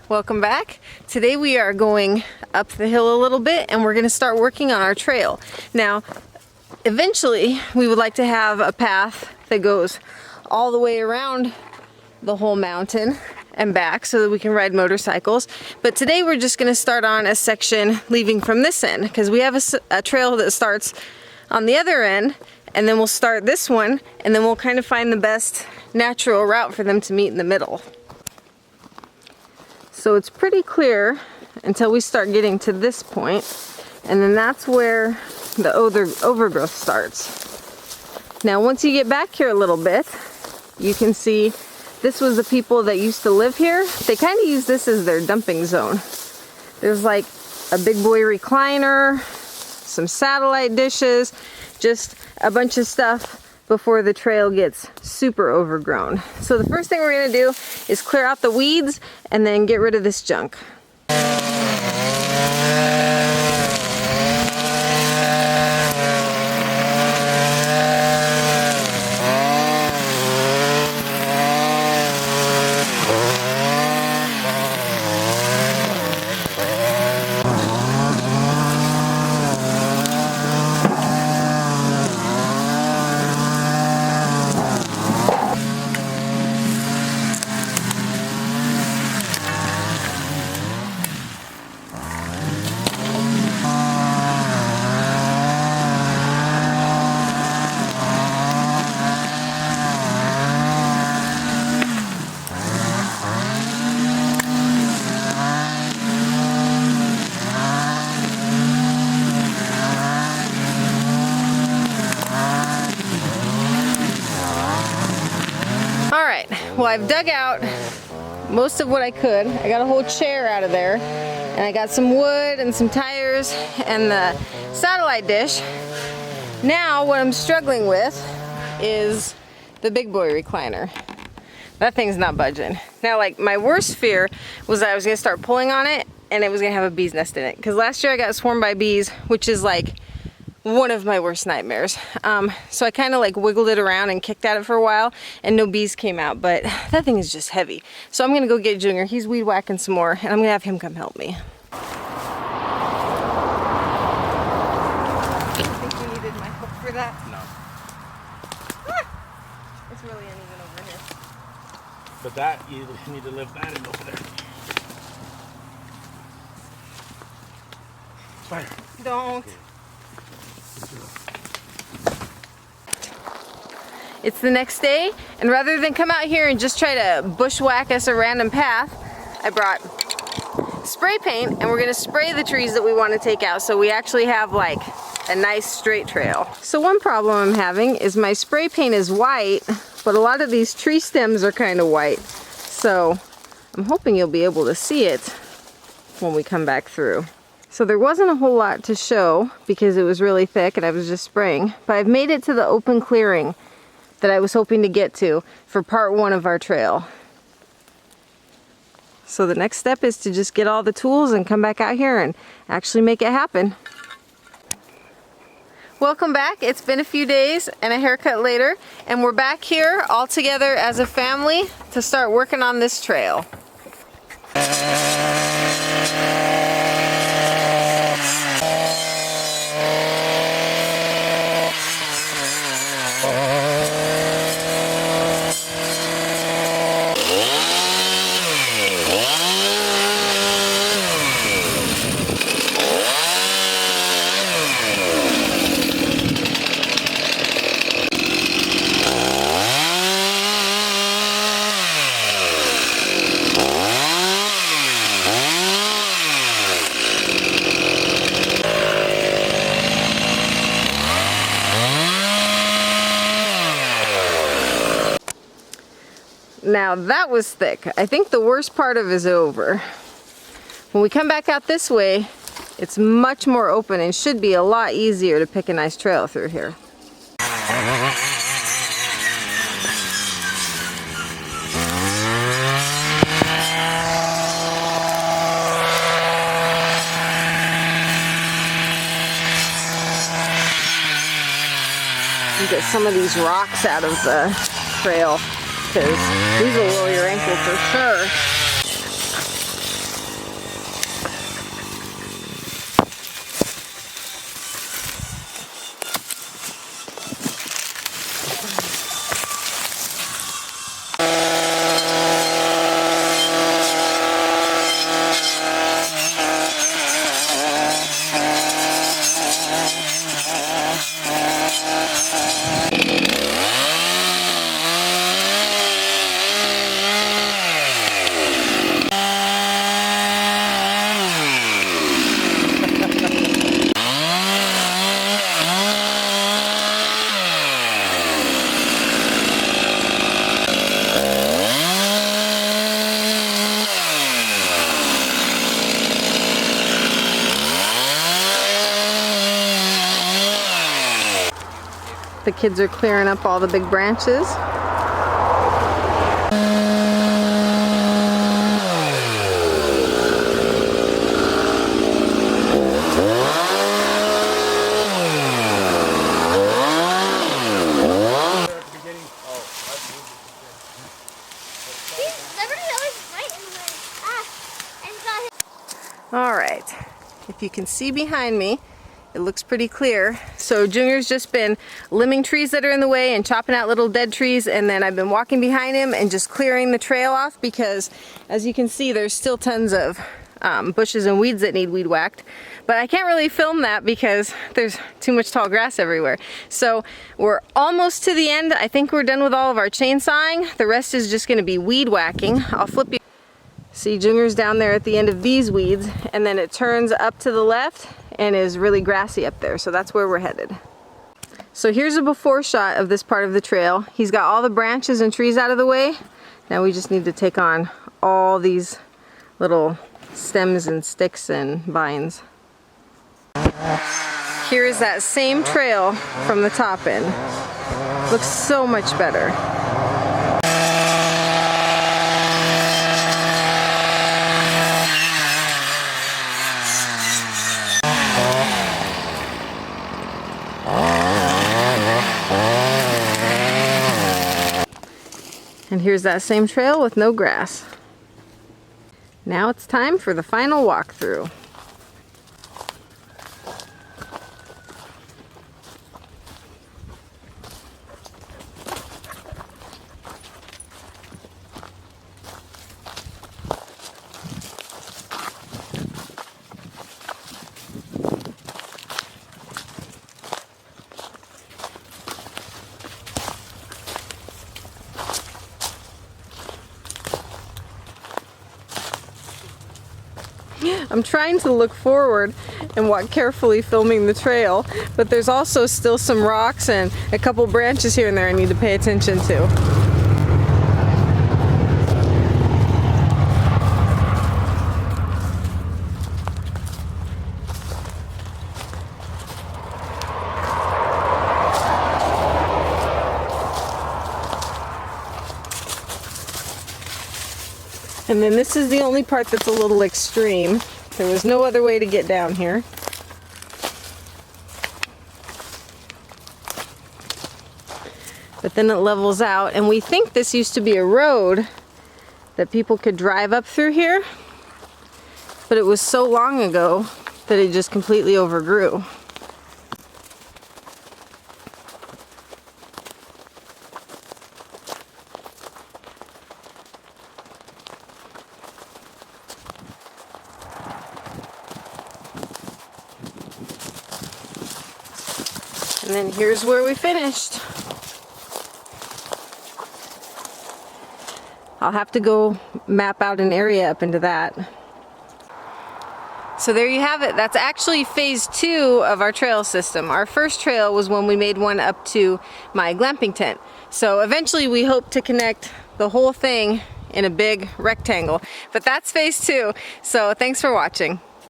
Welcome back. Today we are going up the hill a little bit and we're going to start working on our trail. Now, eventually we would like to have a path that goes all the way around the whole mountain and back so that we can ride motorcycles. But today we're just going to start on a section leaving from this end because we have a trail that starts on the other end, and then we'll start this one and then we'll kind of find the best natural route for them to meet in the middle. So it's pretty clear until we start getting to this point, and then that's where the overgrowth starts. Now once you get back here a little bit, you can see this was the people that used to live here. They kind of use this as their dumping zone. There's like a big boy recliner, some satellite dishes, just a bunch of stuff before the trail gets super overgrown. So the first thing we're going to do is clear out the weeds and then get rid of this junk. Well, I've dug out most of what I could. I got a whole chair out of there, and I got some wood and some tires and the satellite dish. Now what I'm struggling with is the big boy recliner. That thing's not budging. Now, like, my worst fear was that I was gonna start pulling on it and it was gonna have a bee's nest in it, because last year I got swarmed by bees, which is like one of my worst nightmares. So I kind of like wiggled it around and kicked at it for a while and no bees came out, but that thing is just heavy. So I'm gonna go get Junior. He's weed whacking some more and I'm gonna have him come help me. I think you needed my hook for that? No. Ah! It's really uneven over here. But that, you need to lift that and over there. Fire. Don't. It's the next day, and rather than come out here and just try to bushwhack us a random path, I brought spray paint and we're gonna spray the trees that we want to take out so we actually have like a nice straight trail. So one problem I'm having is my spray paint is white, but a lot of these tree stems are kind of white. So I'm hoping you'll be able to see it when we come back through. So there wasn't a whole lot to show because it was really thick and I was just spraying, but I've made it to the open clearing that I was hoping to get to for part one of our trail. So the next step is to just get all the tools and come back out here and actually make it happen. Welcome back. It's been a few days and a haircut later, and we're back here all together as a family to start working on this trail. Now that was thick. I think the worst part of it is over. When we come back out this way, it's much more open and should be a lot easier to pick a nice trail through here. You get some of these rocks out of the trail, because these will roll your ankle for sure. The kids are clearing up all the big branches. All right, if you can see behind me, it looks pretty clear. So Junior's just been limbing trees that are in the way and chopping out little dead trees, and then I've been walking behind him and just clearing the trail off because, as you can see, there's still tons of bushes and weeds that need weed whacked. But I can't really film that because there's too much tall grass everywhere. So we're almost to the end. I think we're done with all of our chainsawing. The rest is just gonna be weed whacking. I'll flip you. See, Junior's down there at the end of these weeds, and then it turns up to the left and is really grassy up there, so that's where we're headed. So here's a before shot of this part of the trail. He's got all the branches and trees out of the way. Now we just need to take on all these little stems and sticks and vines. Here is that same trail from the top end. Looks so much better. And here's that same trail with no grass. Now it's time for the final walkthrough. I'm trying to look forward and walk carefully filming the trail, but there's also still some rocks and a couple branches here and there I need to pay attention to. And then this is the only part that's a little extreme. There was no other way to get down here. But then it levels out, and we think this used to be a road that people could drive up through here, but it was so long ago that it just completely overgrew. And then here's where we finished. I'll have to go map out an area up into that. So there you have it. That's actually phase 2 of our trail system. Our first trail was when we made one up to my glamping tent. So eventually we hope to connect the whole thing in a big rectangle. But that's phase 2. So thanks for watching.